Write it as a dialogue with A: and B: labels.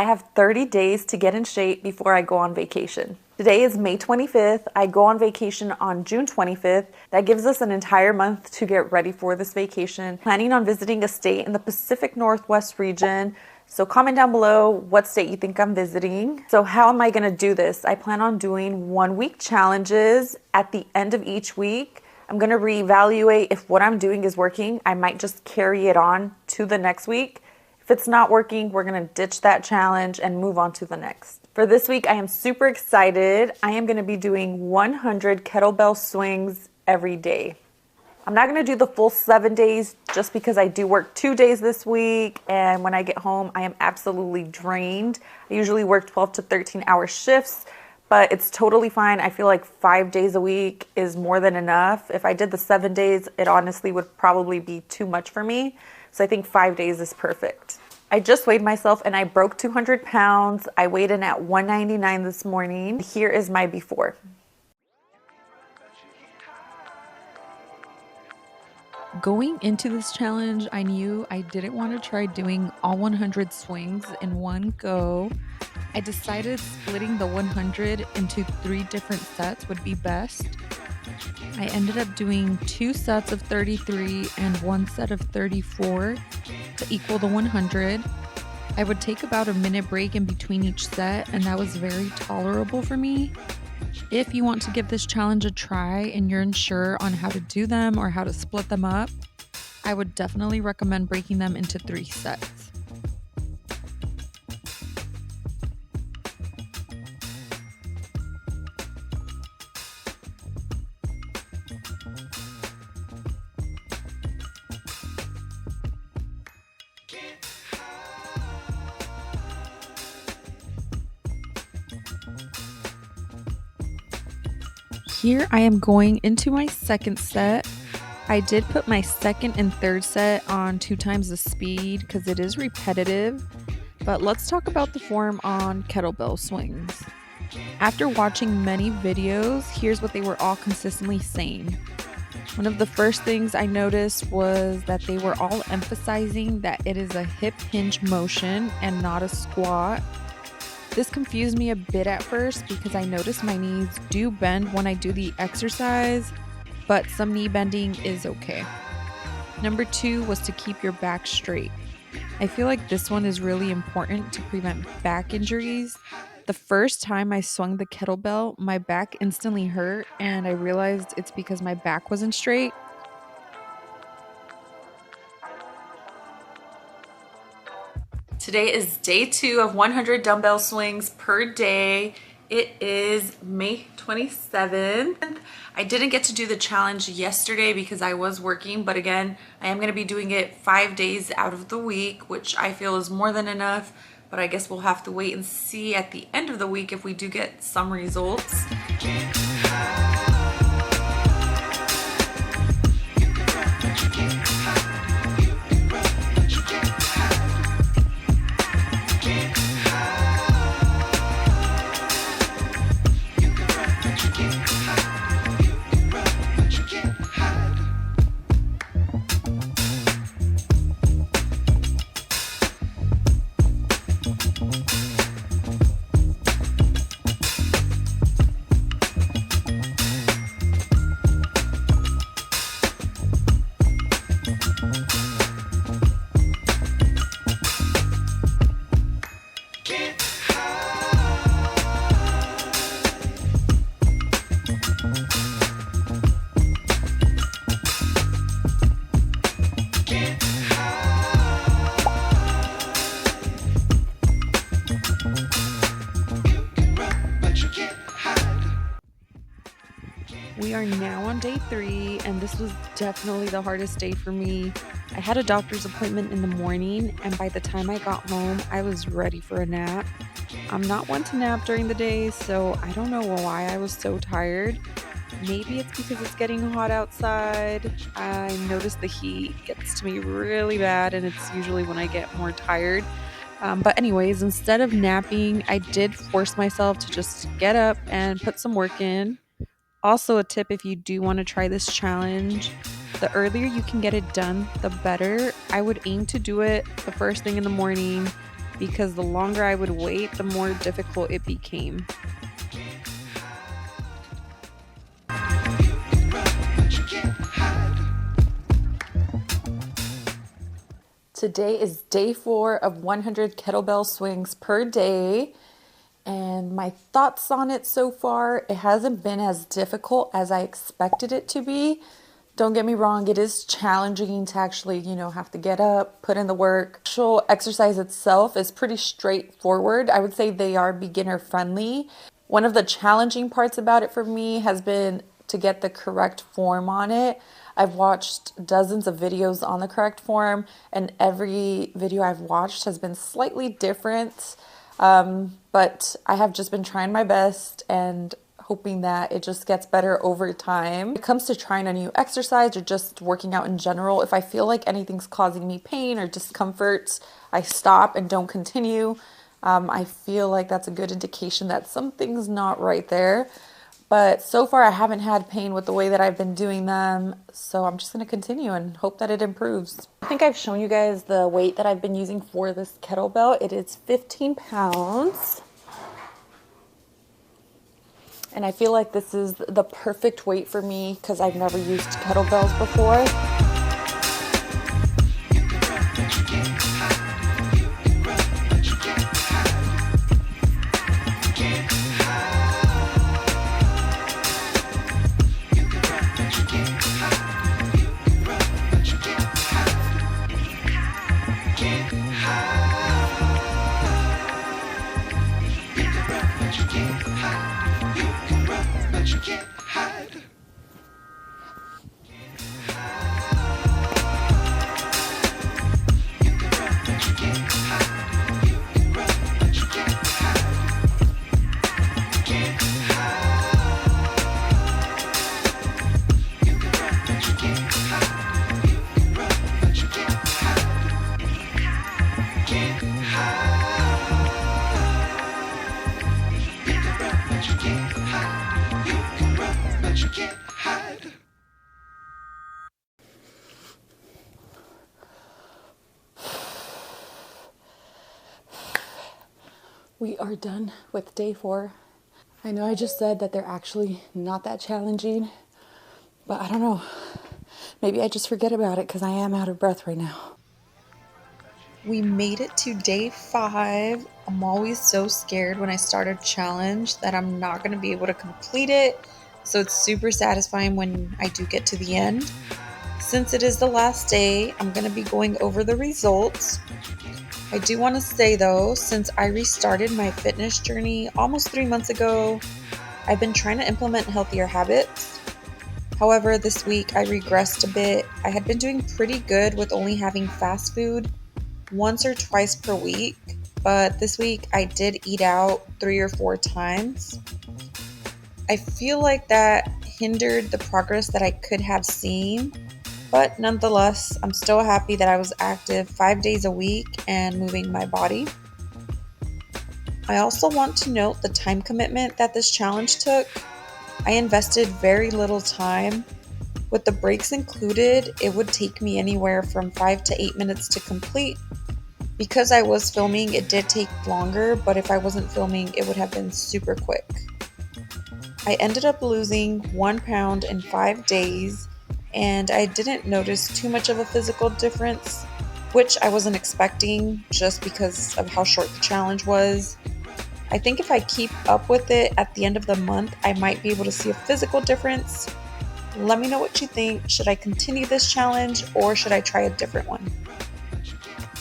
A: I have 30 days to get in shape before I go on vacation. Today is May 25th. I go on vacation on June 25th. That gives us an entire month to get ready for this vacation. Planning on visiting a state in the Pacific Northwest region. So comment down below what state you think I'm visiting. So how am I gonna do this? I plan on doing 1 week challenges. At the end of each week, I'm gonna reevaluate if what I'm doing is working. I might just carry it on to the next week. If it's not working, we're gonna ditch that challenge and move on to the next. For this week, I am super excited. I am gonna be doing 100 kettlebell swings every day. I'm not gonna do the full 7 days just because I do work 2 days this week, and when I get home, I am absolutely drained. I usually work 12 to 13 hour shifts, but it's totally fine. I feel like 5 days a week is more than enough. If I did the 7 days, it honestly would probably be too much for me. So I think 5 days is perfect. I just weighed myself and I broke 200 pounds. I weighed in at 199 this morning. Here is my before.
B: Going into this challenge, I knew I didn't want to try doing all 100 swings in one go. I decided splitting the 100 into 3 different sets would be best. I ended up doing 2 sets of 33 and 1 set of 34 to equal the 100. I would take about a minute break in between each set, and that was very tolerable for me. If you want to give this challenge a try and you're unsure on how to do them or how to split them up, I would definitely recommend breaking them into 3 sets. Here I am going into my second set. I did put my second and third set on 2 times the speed because it is repetitive, but let's talk about the form on kettlebell swings. After watching many videos, here's what they were all consistently saying. One of the first things I noticed was that they were all emphasizing that it is a hip hinge motion and not a squat. This confused me a bit at first because I noticed my knees do bend when I do the exercise, but some knee bending is okay. Number 2 was to keep your back straight. I feel like this one is really important to prevent back injuries. The first time I swung the kettlebell, my back instantly hurt, and I realized it's because my back wasn't straight.
A: Today is day 2 of 100 dumbbell swings per day. It is May 27th. I didn't get to do the challenge yesterday because I was working, but again, I am gonna be doing it 5 days out of the week, which I feel is more than enough, but I guess we'll have to wait and see at the end of the week if we do get some results.
B: We are now on day 3, and this was definitely the hardest day for me. I had a doctor's appointment in the morning, and by the time I got home, I was ready for a nap. I'm not one to nap during the day, so I don't know why I was so tired. Maybe it's because it's getting hot outside. I noticed the heat gets to me really bad, and it's usually when I get more tired. But anyways, instead of napping, I did force myself to just get up and put some work in. Also, a tip if you do want to try this challenge, the earlier you can get it done, the better. I would aim to do it the first thing in the morning. because the longer I would wait, the more difficult it became.
A: Today is day 4 of 100 kettlebell swings per day. And my thoughts on it so far, it hasn't been as difficult as I expected it to be. Don't get me wrong, it is challenging to actually, have to get up, put in the work. Actual exercise itself is pretty straightforward. I would say they are beginner friendly. One of the challenging parts about it for me has been to get the correct form on it. I've watched dozens of videos on the correct form, and every video I've watched has been slightly different. But I have just been trying my best and hoping that it just gets better over time. When it comes to trying a new exercise or just working out in general, if I feel like anything's causing me pain or discomfort, I stop and don't continue. I feel like that's a good indication that something's not right there. But so far I haven't had pain with the way that I've been doing them, so I'm just going to continue and hope that it improves. I think I've shown you guys the weight that I've been using for this kettlebell. It is 15 pounds. And I feel like this is the perfect weight for me because I've never used kettlebells before. We are done with day 4. I know I just said that they're actually not that challenging, but I don't know. Maybe I just forget about it because I am out of breath right now.
B: We made it to day 5. I'm always so scared when I start a challenge that I'm not going to be able to complete it, so it's super satisfying when I do get to the end. Since it is the last day, I'm going to be going over the results. I do want to say though, since I restarted my fitness journey almost 3 months ago, I've been trying to implement healthier habits. However, this week I regressed a bit. I had been doing pretty good with only having fast food once or twice per week, but this week I did eat out 3 or 4 times. I feel like that hindered the progress that I could have seen. But nonetheless, I'm still happy that I was active 5 days a week and moving my body. I also want to note the time commitment that this challenge took. I invested very little time. With the breaks included, it would take me anywhere from 5 to 8 minutes to complete. Because I was filming, it did take longer, but if I wasn't filming, it would have been super quick. I ended up losing 1 pound in 5 days, and I didn't notice too much of a physical difference, which I wasn't expecting just because of how short the challenge was. I think if I keep up with it at the end of the month, I might be able to see a physical difference. Let me know what you think. Should I continue this challenge or should I try a different one?